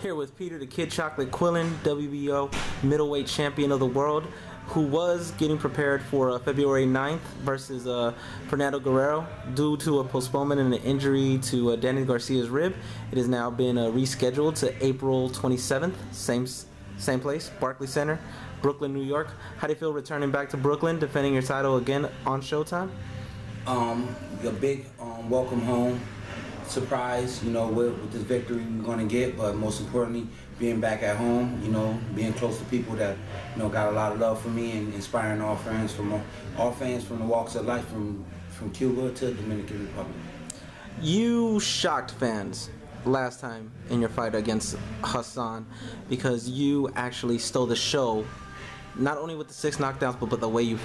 Here with Peter the Kid Chocolate Quillin, WBO middleweight champion of the world, who was getting prepared for February 9th versus Fernando Guerrero. Due to a postponement and an injury to Danny Garcia's rib, it has now been rescheduled to April 27th, same place, Barclays Center, Brooklyn, New York. How do you feel returning back to Brooklyn, defending your title again on Showtime? A big welcome home. Surprise, with this victory we're going to get, but most importantly, being back at home, being close to people that, got a lot of love for me and inspiring all fans from the walks of life, from Cuba to the Dominican Republic. You shocked fans last time in your fight against Hassan because you actually stole the show, not only with the 6 knockdowns, but the way you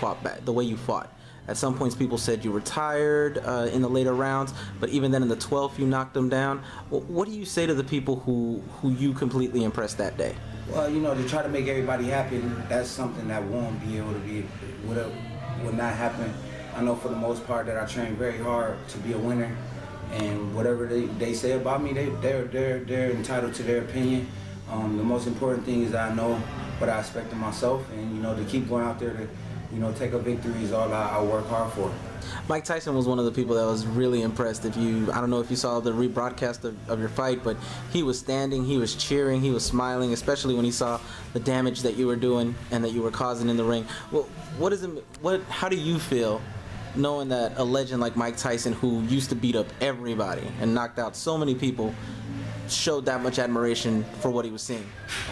fought. At some points, people said you were tired in the later rounds, but even then in the 12th, you knocked them down. What do you say to the people who you completely impressed that day? Well, to try to make everybody happy, that's something that won't be able to be, would not happen. I know for the most part that I trained very hard to be a winner, and whatever they say about me, they're entitled to their opinion. The most important thing is that I know what I expect of myself, and to keep going out there to take a victory is all I work hard for. Mike Tyson was one of the people that was really impressed. I don't know if you saw the rebroadcast of your fight, but he was standing, he was cheering, he was smiling, especially when he saw the damage that you were doing and that you were causing in the ring. Well, how do you feel knowing that a legend like Mike Tyson, who used to beat up everybody and knocked out so many people, showed that much admiration for what he was seeing?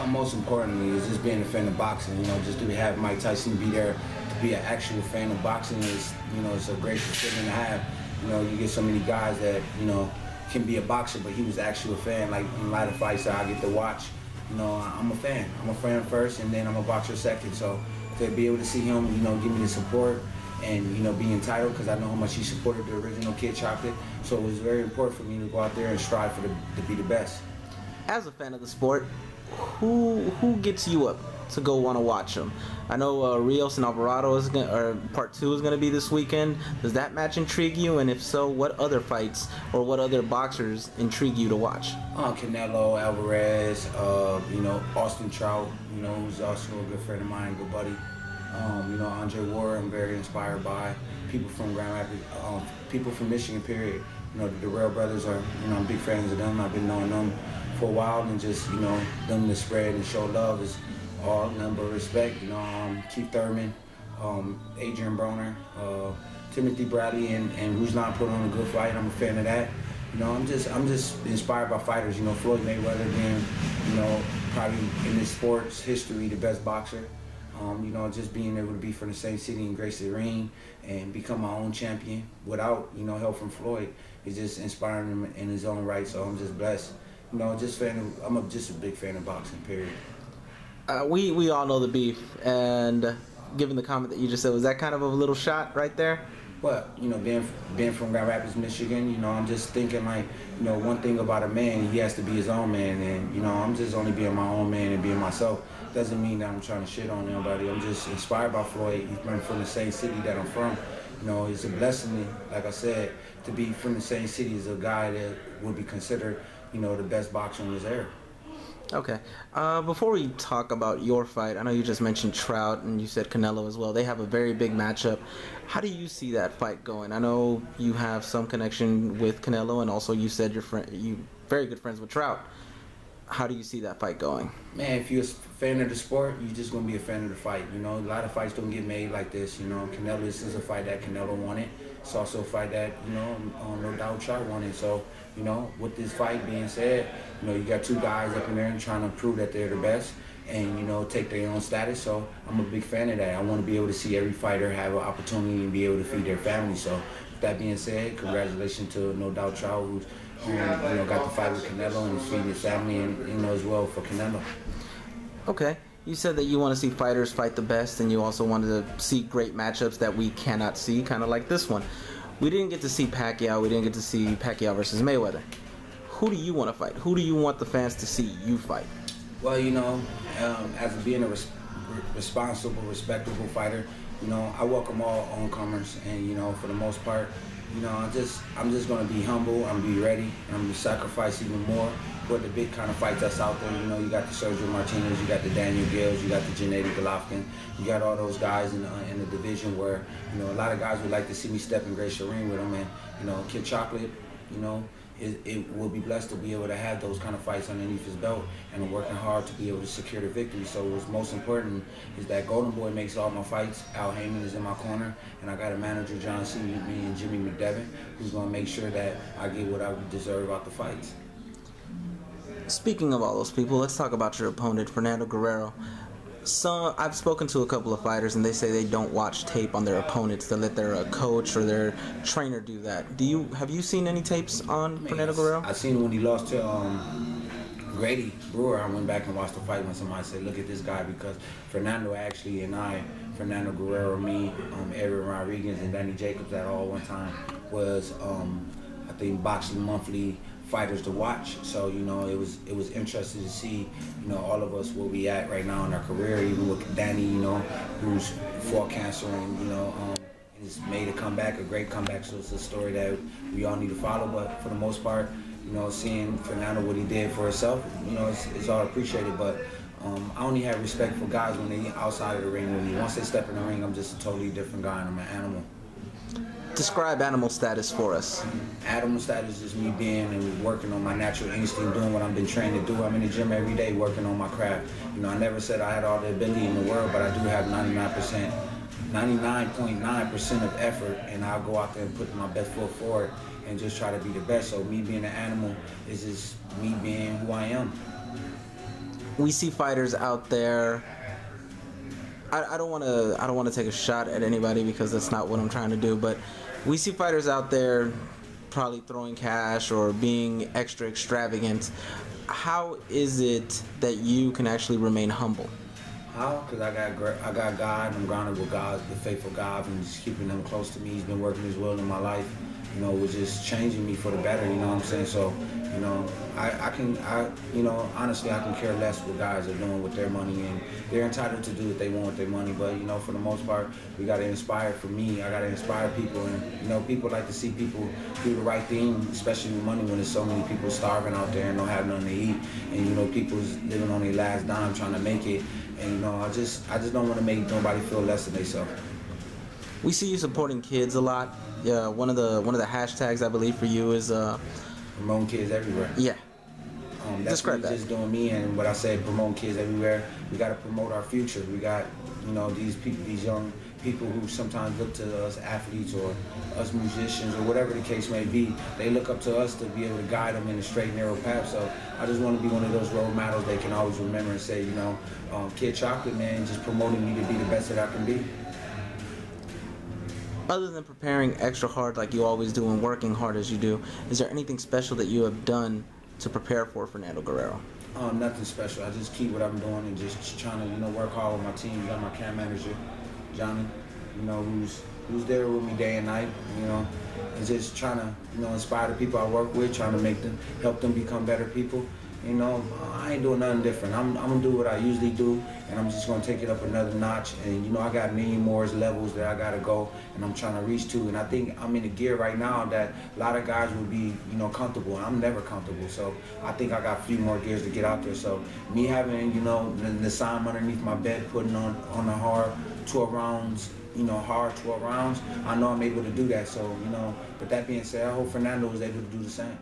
Most importantly is just being a fan of boxing. Just to have Mike Tyson be there, to be an actual fan of boxing is, it's a great feeling to have. You get so many guys that, can be a boxer, but he was actually a fan. Like in a lot of fights that I get to watch, I'm a fan. I'm a fan first, and then I'm a boxer second. So to be able to see him, give me the support and, be entitled, because I know how much he supported the original Kid Chocolate. So it was very important for me to go out there and strive to be the best. As a fan of the sport, who gets you up to go want to watch them? I know Rios and Alvarado part 2 is going to be this weekend. Does that match intrigue you? And if so, what other fights or what other boxers intrigue you to watch? Canelo, Alvarez, Austin Trout, who's also a good friend of mine, good buddy. Andre Ward, I'm very inspired by. People from Grand Rapids, people from Michigan, period. The Guerrero brothers are, I'm big fans of them. I've been knowing them for a while, and just, them to spread and show love is all number of respect. Keith Thurman, Adrian Broner, Timothy Bradley, and Ruslan put on a good fight. I'm a fan of that. I'm just inspired by fighters. Floyd Mayweather being, probably in this sport's history, the best boxer. Just being able to be from the same city and grace the ring and become my own champion without, help from Floyd is just inspiring him in his own right. So I'm just blessed. I'm just a big fan of boxing, period. We all know the beef, and given the comment that you just said, was that kind of a little shot right there? But, being from Grand Rapids, Michigan, I'm just thinking like, one thing about a man, he has to be his own man. And, I'm just only being my own man and being myself. Doesn't mean that I'm trying to shit on anybody. I'm just inspired by Floyd. He's been from the same city that I'm from. It's a blessing, like I said, to be from the same city as a guy that would be considered, the best boxer in this era. Okay. Before we talk about your fight, I know you just mentioned Trout and you said Canelo as well. They have a very big matchup. How do you see that fight going? I know you have some connection with Canelo, and also you said you very good friends with Trout. How do you see that fight going? Man, if you're a fan of the sport, you're just going to be a fan of the fight. A lot of fights don't get made like this. Canelo, this is a fight that Canelo wanted. It's also a fight that, no doubt Trout wanted. So, with this fight being said, you got 2 guys up in there and trying to prove that they're the best and, take their own status. So I'm a big fan of that. I want to be able to see every fighter have an opportunity and be able to feed their family. So with that being said, congratulations to no doubt Trout, who's got the fight with Canelo and is feeding his family, and as well for Canelo. Okay. You said that you want to see fighters fight the best, and you also wanted to see great matchups that we cannot see, kind of like this one. We didn't get to see Pacquiao. We didn't get to see Pacquiao versus Mayweather. Who do you want to fight? Who do you want the fans to see you fight? Well, as being a responsible, respectable fighter, I welcome all oncomers, and for the most part, You know, I'm just gonna be humble. I'm gonna be ready. I'm gonna sacrifice even more for the big kind of fights that's out there. You know, you got the Sergio Martinez, you got the Daniel Gales, you got the Gennady Golovkin, you got all those guys in the division where, you know, a lot of guys would like to see me step in Grace Ring with them. And, you know, Kid Chocolate, you know, it will be blessed to be able to have those kind of fights underneath his belt, and I'm working hard to be able to secure the victory. So what's most important is that Golden Boy makes all my fights. Al Heyman is in my corner, and I got a manager, John C. Me and Jimmy McDevitt, who's going to make sure that I get what I deserve out the fights. Speaking of all those people, let's talk about your opponent, Fernando Guerrero. So I've spoken to a couple of fighters, and they say they don't watch tape on their opponents. They let their coach or their trainer do that. Have you seen any tapes on Fernando Guerrero? I seen when he lost to Grady Brewer. I went back and watched the fight when somebody said, "Look at this guy," because Fernando actually and Fernando Guerrero, me, Aaron Rodriguez, and Danny Jacobs at all one time was I think Boxing Monthly fighters to watch. So, you know, it was interesting to see, you know, all of us where we at right now in our career, even with Danny, you know, who's fought cancer and, you know, has made a comeback, a great comeback. So it's a story that we all need to follow. But for the most part, you know, seeing Fernando, what he did for himself, you know, it's all appreciated. But I only have respect for guys when they outside of the ring. Once they step in the ring, I'm just a totally different guy, and I'm an animal. Describe animal status for us. Animal status is me being and working on my natural instinct, doing what I've been trained to do. I'm in the gym every day working on my craft. You know, I never said I had all the ability in the world, but I do have 99.9% of effort, and I'll go out there and put my best foot forward and just try to be the best. So me being an animal is just me being who I am. We see fighters out there. I don't want to take a shot at anybody because that's not what I'm trying to do, but we see fighters out there probably throwing cash or being extra extravagant. How is it that you can actually remain humble? How? Because I got God, and I'm grounded with God, the faithful God, and just keeping him close to me. He's been working his will in my life. You know, it was just changing me for the better, you know what I'm saying? So, you know, you know, honestly, I can care less what guys are doing with their money, and they're entitled to do what they want with their money. But, you know, for the most part, we got to inspire. For me, I got to inspire people, and, you know, people like to see people do the right thing, especially with money when there's so many people starving out there and don't have nothing to eat, and, you know, people's living on their last dime trying to make it. And, you know, I just don't want to make nobody feel less than themselves. We see you supporting kids a lot. Yeah, one of the hashtags I believe for you is promoting kids everywhere. Yeah. That's Describe that. Just doing me, and what I said, promoting kids everywhere. We got to promote our future. We got, you know, these people, these young people who sometimes look to us athletes or us musicians or whatever the case may be. They look up to us to be able to guide them in a straight, narrow path. So I just want to be one of those role models they can always remember and say, you know, Kid Chocolate, man, just promoting me to be the best that I can be. Other than preparing extra hard like you always do and working hard as you do, is there anything special that you have done to prepare for Fernando Guerrero? Nothing special. I just keep what I'm doing and just trying to, you know, work hard with my team. You got my camp manager, Johnny, you know, who's there with me day and night, you know, and just trying to, you know, inspire the people I work with, trying to help them become better people. You know, I ain't doing nothing different. I'm gonna do what I usually do, and I'm just gonna take it up another notch. And you know, I got many more levels that I gotta go, and I'm trying to reach to. And I think I'm in a gear right now that a lot of guys will be, you know, comfortable. I'm never comfortable, so I think I got a few more gears to get out there. So me having, you know, the sign underneath my bed, putting on the hard 12 rounds. You know, hard 12 rounds. I know I'm able to do that. So, you know, with that being said, I hope Fernando was able to do the same.